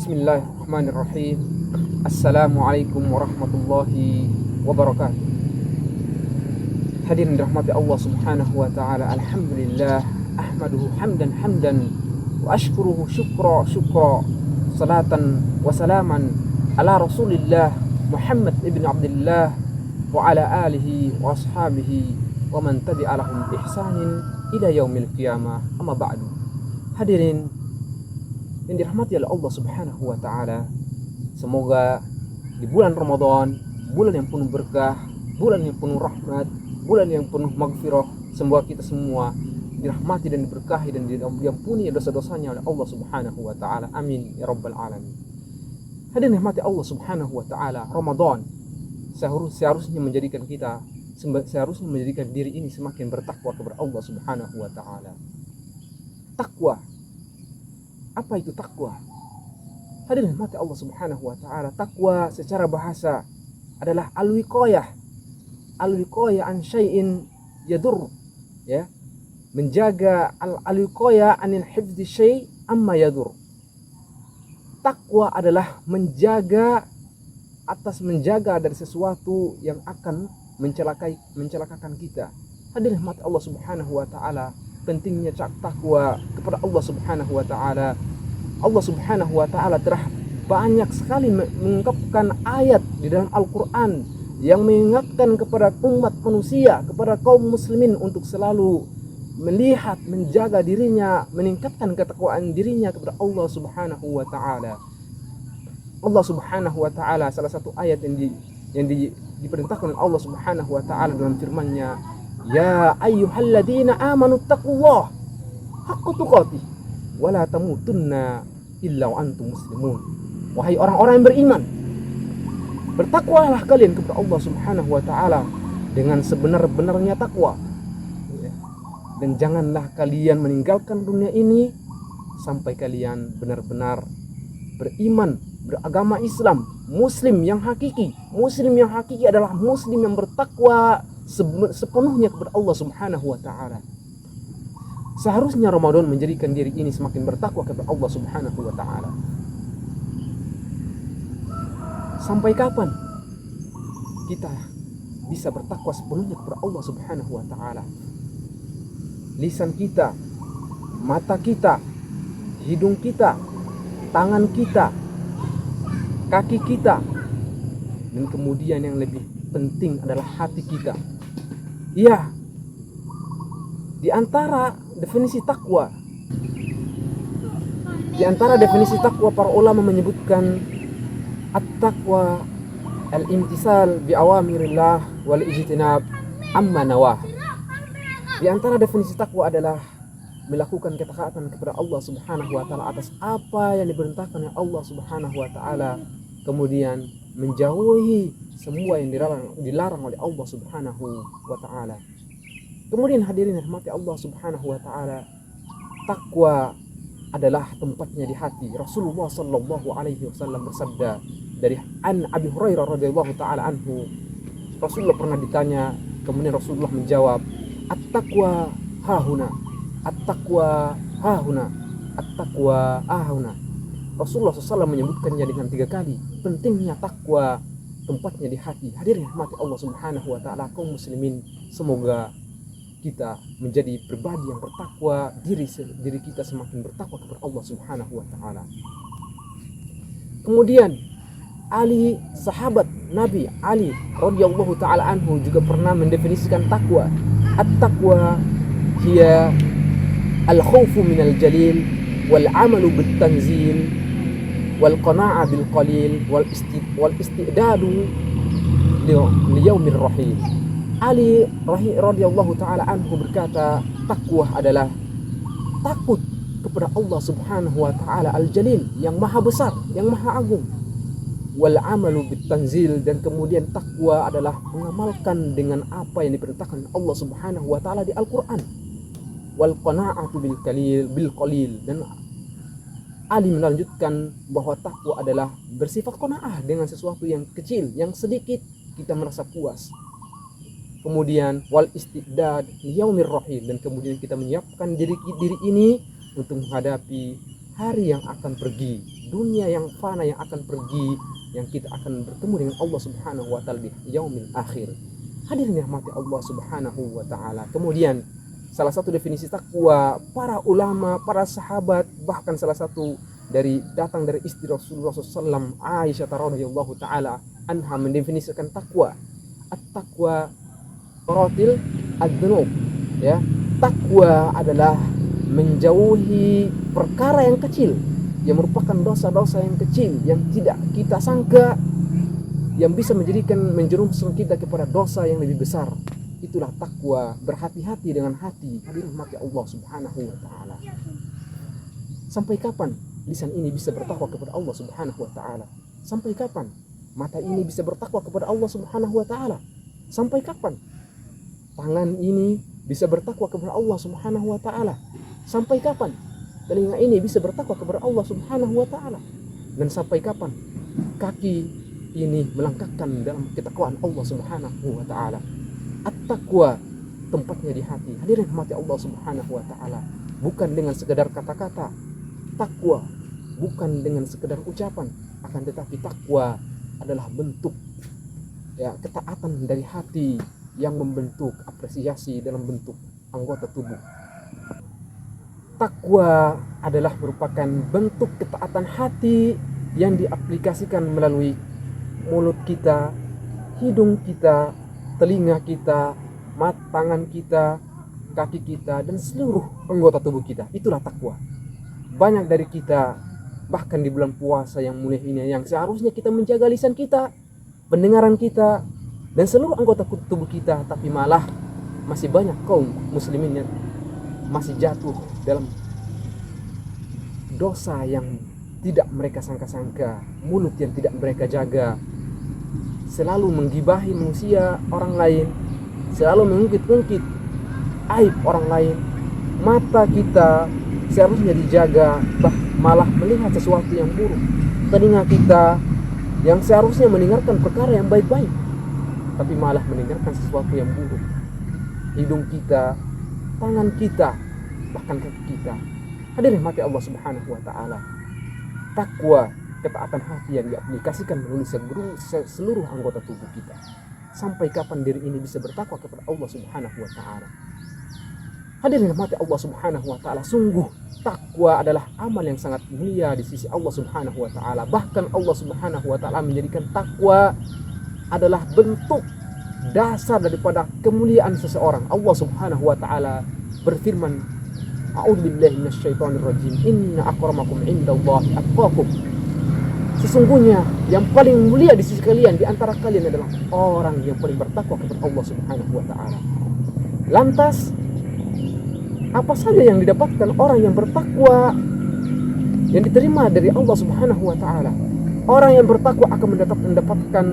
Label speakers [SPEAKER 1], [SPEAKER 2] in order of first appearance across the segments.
[SPEAKER 1] Bismillahirrahmanirrahim. Assalamualaikum warahmatullahi wabarakatuh. Hadirin dirahmati Allah subhanahu wa ta'ala. Alhamdulillah, ahmaduhu hamdan wa ashkuruhu syukra. Salatan wa salaman ala rasulillah Muhammad ibn Abdullah wa ala alihi wa ashabihi wa man tabi'alahum ihsanin ila yaumil qiyamah. Amma ba'du. Hadirin yang dirahmati oleh Allah subhanahu wa ta'ala, semoga di bulan Ramadan, bulan yang penuh berkah, bulan yang penuh rahmat, bulan yang penuh maghfirah, semoga kita semua dirahmati dan diberkahi dan diampuni dosa-dosanya oleh Allah subhanahu wa ta'ala. Amin ya rabbal alamin. Hadirin dirahmati Allah subhanahu wa ta'ala, Ramadan seharusnya menjadikan diri ini semakin bertakwa kepada Allah subhanahu wa ta'ala. Takwa, apa itu takwa? Hadirin mati Allah subhanahu wa ta'ala. Takwa secara bahasa adalah al-wiqayah an syai'in yadur, ya, menjaga al-wiqayah anil hifdzi syai' amma yadur. Takwa adalah menjaga dari sesuatu yang akan mencelakakan kita. Hadirin mati Allah subhanahu wa ta'ala, pentingnya takwa kepada Allah subhanahu wa ta'ala. Allah subhanahu wa ta'ala telah banyak sekali mengungkapkan ayat di dalam Al-Quran yang mengingatkan kepada umat manusia, kepada kaum muslimin untuk selalu melihat, menjaga dirinya, meningkatkan ketakwaan dirinya kepada Allah subhanahu wa ta'ala. Allah subhanahu wa ta'ala, salah satu ayat yang diperintahkan oleh Allah subhanahu wa ta'ala dalam firman-Nya, ya ayyuhalladzina amanu taqullaha haqqa tuqatih wa la tamutunna illa wa antum muslimun. Wahai orang-orang yang beriman, bertakwalah kalian kepada Allah subhanahu wa ta'ala dengan sebenar-benarnya takwa, dan janganlah kalian meninggalkan dunia ini sampai kalian benar-benar beriman, beragama Islam, muslim yang hakiki. Muslim yang hakiki adalah muslim yang bertakwa sepenuhnya kepada Allah subhanahu wa ta'ala. Seharusnya Ramadan menjadikan diri ini semakin bertakwa kepada Allah subhanahu wa ta'ala. Sampai kapan kita bisa bertakwa sepenuhnya kepada Allah subhanahu wa ta'ala? Lisan kita, mata kita, hidung kita, tangan kita, kaki kita, dan kemudian yang lebih penting adalah hati kita. Ya, di antara definisi takwa para ulama menyebutkan at-taqwa al-imtisal bi awamirillah wal ijtinab amma nawah. Di antara definisi takwa adalah melakukan ketaatan kepada Allah subhanahu wa ta'ala atas apa yang diperintahkan oleh Allah subhanahu wa ta'ala, kemudian menjauhi semua yang dilarang oleh Allah subhanahu wa ta'ala. Kemudian hadirin rahmati Allah subhanahu wa ta'ala, takwa adalah tempatnya di hati. Rasulullah sallallahu alaihi wasallam bersabda dari Abi Hurairah radhiyallahu ta'ala anhu, Rasulullah pernah ditanya, kemudian Rasulullah menjawab, at-taqwa hahuna, at-taqwa hahuna, at-taqwa hahuna. Rasulullah SAW menyebutkannya dengan 3 kali. Pentingnya takwa tempatnya di hati. Hadirin rahmati Allah subhanahu wa ta'ala, kaum muslimin, semoga kita menjadi pribadi yang bertakwa, diri kita semakin bertakwa kepada Allah subhanahu wa ta'ala. Kemudian Ali, sahabat Nabi Ali radhiyallahu ta'ala anhu, juga pernah mendefinisikan takwa. At-taqwa hiya al-khawfu minal jalil wal amalu bit tanzil wal qana'ah bil qalil wal istidadu li yaumir rahim. Ali radhiyallahu ta'ala anhu berkata, takwa adalah takut kepada Allah subhanahu wa ta'ala al-jalil, yang maha besar, yang maha agung. Wal amalu bit tanzil, dan kemudian takwa adalah mengamalkan dengan apa yang diperintahkan Allah subhanahu wa ta'ala di Al-Quran. Wal qana'atu bil qalil, dan Ali melanjutkan bahwa takwa adalah bersifat qana'ah dengan sesuatu yang kecil, yang sedikit, kita merasa puas. Kemudian wal istidad yaumir rahim, dan kemudian kita menyiapkan diri ini untuk menghadapi hari yang akan pergi, dunia yang fana yang akan pergi, yang kita akan bertemu dengan Allah Subhanahu wa taala di yaumil akhir. Hadirin yang rahmati Allah Subhanahu wa taala. Kemudian salah satu definisi takwa para ulama, para sahabat, bahkan salah satu datang dari istri Rasulullah SAW, Aisyah radhiyallahu taala anha, mendefinisikan takwa. At-taqwa taratil ad-dzunub, ya. Takwa adalah menjauhi perkara yang kecil, yang merupakan dosa-dosa yang kecil yang tidak kita sangka, yang bisa menjerumuskan kita kepada dosa yang lebih besar. Itulah takwa, berhati-hati dengan hati. Hadirin mati Allah Subhanahu wa taala. Sampai kapan lisan ini bisa bertakwa kepada Allah Subhanahu wa taala? Sampai kapan mata ini bisa bertakwa kepada Allah Subhanahu wa taala? Sampai kapan tangan ini bisa bertakwa kepada Allah Subhanahu wa taala? Sampai kapan telinga ini bisa bertakwa kepada Allah Subhanahu wa taala? Dan sampai kapan kaki ini melangkahkan dalam ketakwaan Allah Subhanahu wa taala? At-taqwa tempatnya di hati. Hadirin mati Allah Subhanahu wa taala. Bukan dengan sekedar kata-kata. Takwa bukan dengan sekedar ucapan, akan tetapi takwa adalah bentuk, ya, ketaatan dari hati yang membentuk apresiasi dalam bentuk anggota tubuh. Takwa adalah merupakan bentuk ketaatan hati yang diaplikasikan melalui mulut kita, hidung kita, telinga kita, tangan kita, kaki kita, dan seluruh anggota tubuh kita. Itulah takwa. Banyak dari kita, bahkan di bulan puasa yang mulia ini, yang seharusnya kita menjaga lisan kita, pendengaran kita, dan seluruh anggota tubuh kita, tapi malah masih banyak kaum muslimin yang masih jatuh dalam dosa yang tidak mereka sangka-sangka, mulut yang tidak mereka jaga, selalu menggibahi manusia orang lain, selalu mengungkit-ungkit aib orang lain. Mata kita seharusnya dijaga, malah melihat sesuatu yang buruk. Telinga kita yang seharusnya mendengarkan perkara yang baik-baik, tapi malah mendengarkan sesuatu yang buruk. Hidung kita, tangan kita, bahkan kaki kita. Hadirin mati Allah Subhanahu wa taala. Takwa, ketaatan hati yang diaplikasikan melalui seluruh anggota tubuh kita. Sampai kapan diri ini bisa bertakwa kepada Allah Subhanahu wa taala? Hadirin mati Allah Subhanahu wa taala, sungguh takwa adalah amal yang sangat mulia di sisi Allah Subhanahu wa taala. Bahkan Allah Subhanahu wa taala menjadikan takwa adalah bentuk dasar daripada kemuliaan seseorang. Allah Subhanahu wa taala berfirman, A'udzubillahi minasyaitonirrajim. Inna akramakum indallahi atqakum. Sesungguhnya yang paling mulia di sisi kalian, di antara kalian adalah orang yang paling bertakwa kepada Allah Subhanahu wa taala. Lantas apa saja yang didapatkan orang yang bertakwa yang diterima dari Allah Subhanahu wa taala? Orang yang bertakwa akan mendapatkan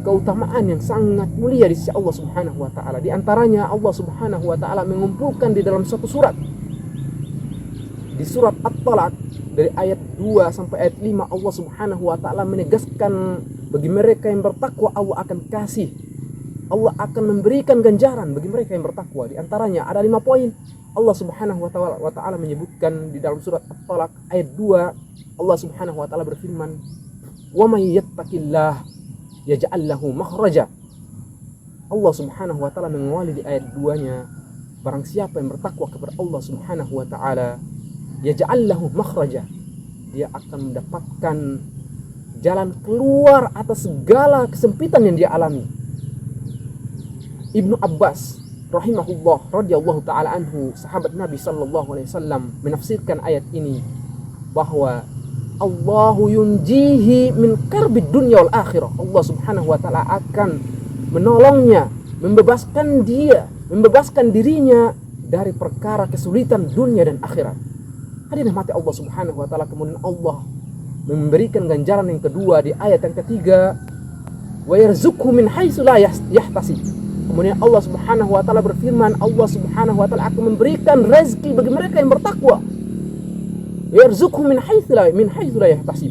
[SPEAKER 1] keutamaan yang sangat mulia di sisi Allah Subhanahu wa taala. Di antaranya Allah Subhanahu wa taala mengumpulkan di dalam satu surat, di surat At-Talaq, dari ayat 2 sampai ayat 5, Allah Subhanahu wa taala menegaskan bagi mereka yang bertakwa Allah akan kasih, Allah akan memberikan ganjaran bagi mereka yang bertakwa. Di antaranya ada 5 poin. Allah Subhanahu wa taala menyebutkan di dalam surat At-Talaq ayat 2, Allah Subhanahu wa taala berfirman, "Wa may yattaqillah yaj'al lahu makhraja." Allah Subhanahu wa taala mengawali di ayat 2-nya, barang siapa yang bertakwa kepada Allah Subhanahu wa taala, yaj'al lahu makhraja, dia akan mendapatkan jalan keluar atas segala kesempitan yang dia alami. Ibnu Abbas rahimahullah radhiyallahu taala anhu, sahabat Nabi sallallahu alaihi wasallam, menafsirkan ayat ini bahwa Allahu yunjihi min karbid dunya wal akhirah. Allah Subhanahu wa taala akan menolongnya, membebaskan dirinya dari perkara kesulitan dunia dan akhirat. Hadirin mati Allah Subhanahu wa taala. Kemudian Allah memberikan ganjaran yang kedua di ayat yang ketiga, wa yarzuqhu min haitsu la yahtasib. Kemudian Allah Subhanahu wa taala berfirman, Allah Subhanahu wa taala akan memberikan rezeki bagi mereka yang bertakwa. Yarzuqhu min haitsu la yahtasib.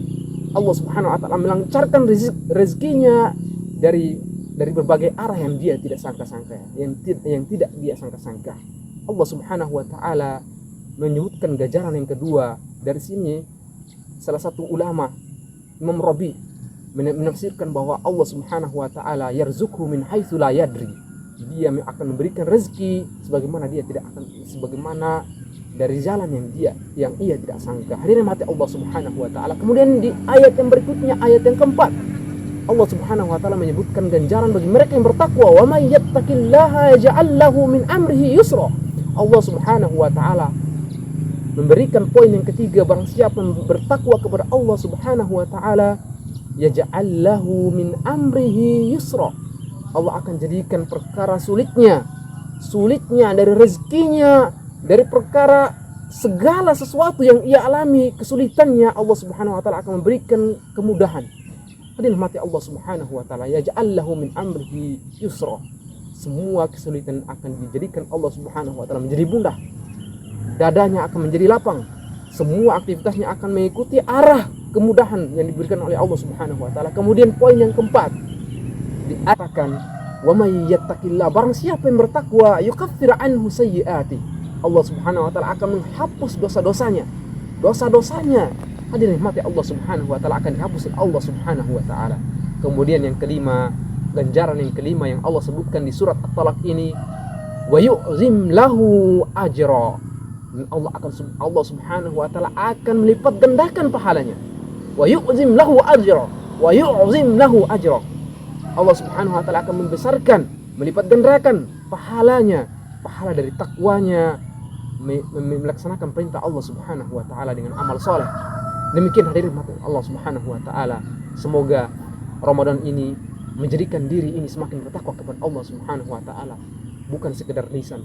[SPEAKER 1] Allah Subhanahu wa taala melancarkan rezekinya dari berbagai arah yang dia tidak sangka-sangka, yang tidak dia sangka-sangka. Allah Subhanahu wa taala menyebutkan ganjaran yang kedua dari sini, salah satu ulama Imam Rabi menafsirkan bahwa Allah Subhanahu wa taala yarzuqhu min haitsu la yadri. Dia akan memberikan rezeki sebagaimana dari jalan yang ia tidak sangka. Hadirin mati Allah Subhanahu wa taala. Kemudian di ayat yang berikutnya, ayat yang keempat, Allah Subhanahu wa taala menyebutkan ganjaran bagi mereka yang bertakwa. Wa may yattaqillaha yaj'al lahu min amrihi yusra. Allah Subhanahu wa taala memberikan poin yang ketiga, barang siapa yang bertakwa kepada Allah Subhanahu wa taala, yaj'al lahu min amrihi yusra. Allah akan jadikan perkara sulitnya dari rezekinya, dari perkara segala sesuatu yang ia alami kesulitannya, Allah Subhanahu wa taala akan memberikan kemudahan. Hadirin mati Allah Subhanahu wa taala, yaj'al lahu min amrihi yusra. Semua kesulitan akan dijadikan Allah Subhanahu wa taala menjadi mudah. Dadanya akan menjadi lapang. Semua aktivitasnya akan mengikuti arah kemudahan yang diberikan oleh Allah Subhanahu wa taala. Kemudian poin yang keempat dikatakan, wa may yattaqillah, barang siapa yang bertakwa, yukaffir anhu sayyiati. Allah Subhanahu wa taala akan menghapus dosa-dosanya. Hadirin mati Allah Subhanahu wa taala akan dihapus oleh Allah Subhanahu wa taala. Kemudian yang kelima, ganjaran yang kelima yang Allah sebutkan di surat At-Talaq ini, wa yu'zim lahu ajra. Allah Subhanahu wa taala akan melipat gandakan pahalanya. Wa yu'zim lahu ajra. Allah Subhanahu wa taala akan membesarkan, melipat gandakan pahalanya, pahala dari takwanya, melaksanakan perintah Allah Subhanahu wa taala dengan amal soleh. Demikian hadirin Allah Subhanahu wa taala, semoga Ramadan ini menjadikan diri ini semakin bertakwa kepada Allah Subhanahu wa taala, bukan sekedar lisan,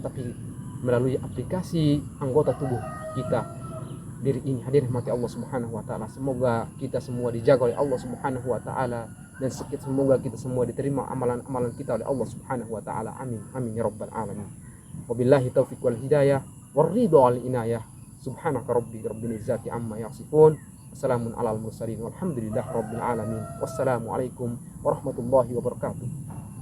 [SPEAKER 1] tapi melalui aplikasi anggota tubuh kita diri ini. Hadirin mati Allah Subhanahu wa taala, semoga kita semua dijaga oleh Allah Subhanahu wa taala, dan semoga kita semua diterima amalan-amalan kita oleh Allah Subhanahu wa taala. Amin amin ya rabbal alamin. Wabillahi taufiq wal hidayah war ridha wal inayah. Subhanaka rabbil izzati amma yasifun. Assalamun alal mursalin walhamdulillahi rabbil alamin. Wassalamu alaikum warahmatullahi wabarakatuh.